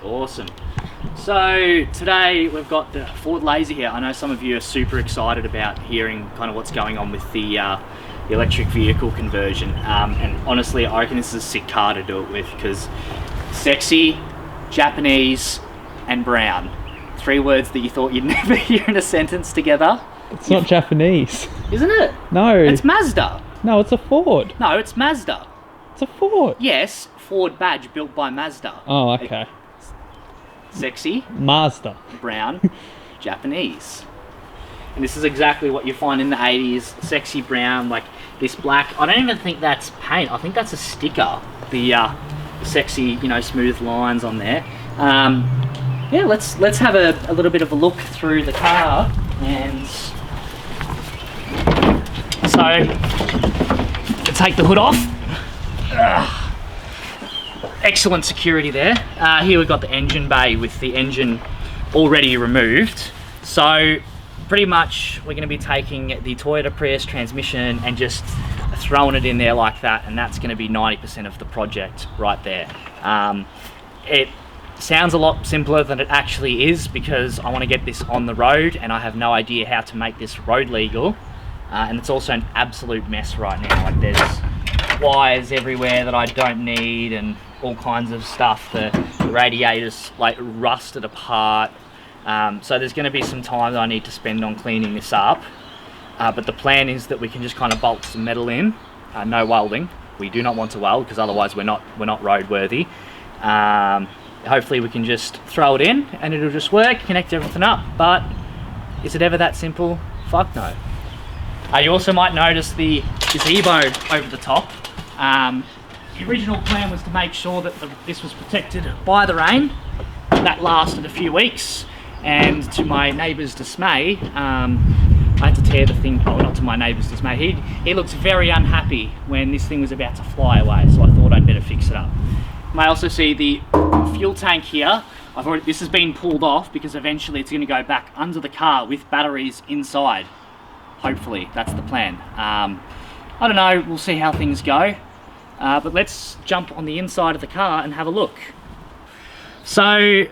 Awesome. So today we've got the Ford Laser here. I know some of you are super excited about hearing kind of what's going on with the electric vehicle conversion. And honestly, I reckon this is a sick car to do it with because sexy, Japanese, and brown. 3 words that you thought you'd never hear in a sentence together. It's not Japanese. Isn't it? No. It's Mazda. No, it's a Ford. No, it's Mazda. It's a Ford. Yes, Ford badge built by Mazda. Oh, okay. Sexy, Mazda. brown, Japanese. And this is exactly what you find in the 80s. Sexy brown, like this black. I don't even think that's paint. I think that's a sticker. The sexy, you know, smooth lines on there. Yeah, let's have a little bit of a look through the car. And so, to take the hood off. Excellent security there. Here we've got the engine bay with the engine already removed. So pretty much we're going to be taking the Toyota Prius transmission and just throwing it in there like that, and that's going to be 90% of the project right there. It sounds a lot simpler than it actually is because I want to get this on the road and I have no idea how to make this road legal. And it's also an absolute mess right now. Like there's wires everywhere that I don't need and all kinds of stuff. The radiators like rusted apart. So there's going to be some time that I need to spend on cleaning this up. But the plan is that we can just kind of bolt some metal in. No welding. We do not want to weld because otherwise we're not roadworthy. Hopefully we can just throw it in and it'll just work, connect everything up. But is it ever that simple? Fuck no. You also might notice the gazebo over the top. The original plan was to make sure that this was protected by the rain. That lasted a few weeks, and to my neighbour's dismay, I had to tear the thing. Oh, not to my neighbour's dismay. He looked very unhappy when this thing was about to fly away, so I thought I'd better fix it up. You may also see the fuel tank here. This has been pulled off because eventually it's going to go back under the car with batteries inside. Hopefully, that's the plan. I don't know, we'll see how things go. But let's jump on the inside of the car and have a look. So,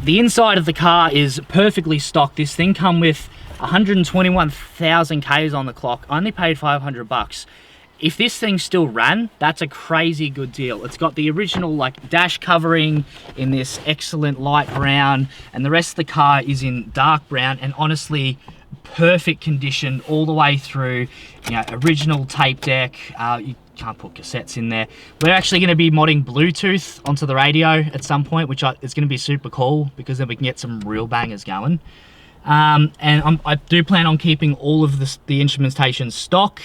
the inside of the car is perfectly stocked. This thing come with 121,000 Ks on the clock. I only paid 500 bucks. If this thing still ran, that's a crazy good deal. It's got the original like dash covering in this excellent light brown, and the rest of the car is in dark brown, and honestly, perfect condition all the way through. You know, original tape deck. You can't put cassettes in there. We're actually going to be modding Bluetooth onto the radio at some point, which is going to be super cool because then we can get some real bangers going. And I do plan on keeping all of the instrumentation stock.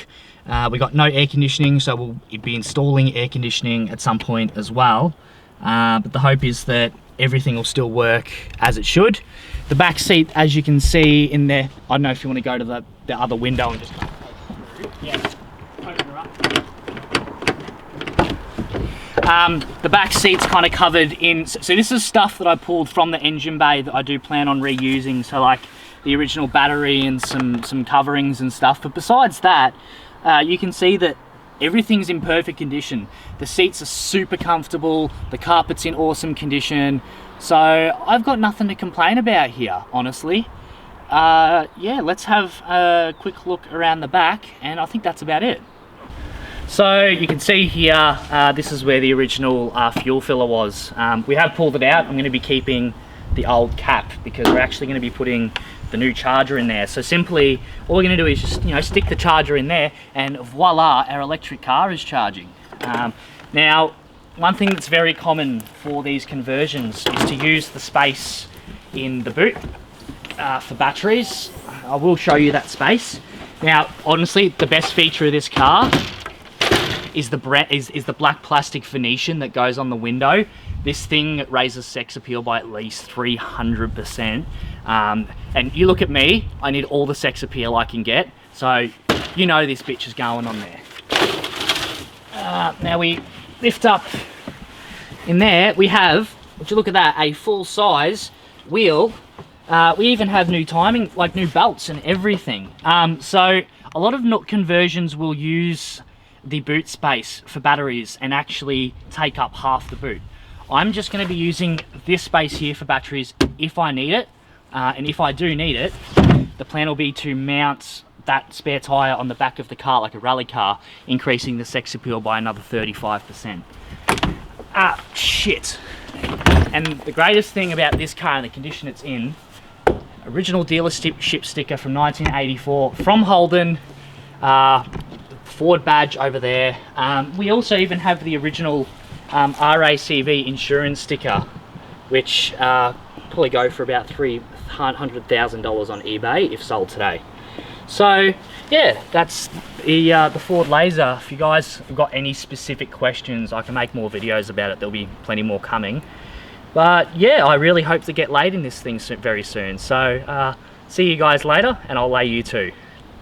We got no air conditioning, so we'll be installing air conditioning at some point as well. But the hope is that everything will still work as it should. The back seat, as you can see in there, I don't know if you want to go to the other window and just yeah, open her up. The back seat's kind of covered in, so this is stuff that I pulled from the engine bay that I do plan on reusing, so like the original battery and some coverings and stuff. But besides that, you can see that everything's in perfect condition. The seats are super comfortable, the carpet's in awesome condition, so I've got nothing to complain about here, honestly. Yeah, let's have a quick look around the back, and I think that's about it. So you can see here, this is where the original fuel filler was. We have pulled it out. I'm going to be keeping the old cap because we're actually going to be putting the new charger in there. So simply, all we're going to do is just, you know, stick the charger in there, and voila, our electric car is charging. Now, one thing that's very common for these conversions is to use the space in the boot for batteries. I will show you that space. Now, honestly, the best feature of this car is the black plastic Venetian that goes on the window. This thing raises sex appeal by at least 300%. And you look at me, I need all the sex appeal I can get. So, you know this bitch is going on there. Now we lift up in there, we have, would you look at that, a full size wheel. We even have new timing, like new belts and everything. So a lot of conversions will use the boot space for batteries and actually take up half the boot. I'm just going to be using this space here for batteries if I need it. And if I do need it, the plan will be to mount that spare tyre on the back of the car like a rally car, increasing the sex appeal by another 35%. Ah, shit. And the greatest thing about this car and the condition it's in, original dealership sticker from 1984 from Holden, Ford badge over there. We also even have the original RACV insurance sticker, which probably go for about $300,000 on eBay if sold today. So yeah, that's the Ford Laser. If you guys have got any specific questions, I can make more videos about it. There'll be plenty more coming. But yeah, I really hope to get laid in this thing very soon. So see you guys later, and I'll lay you too.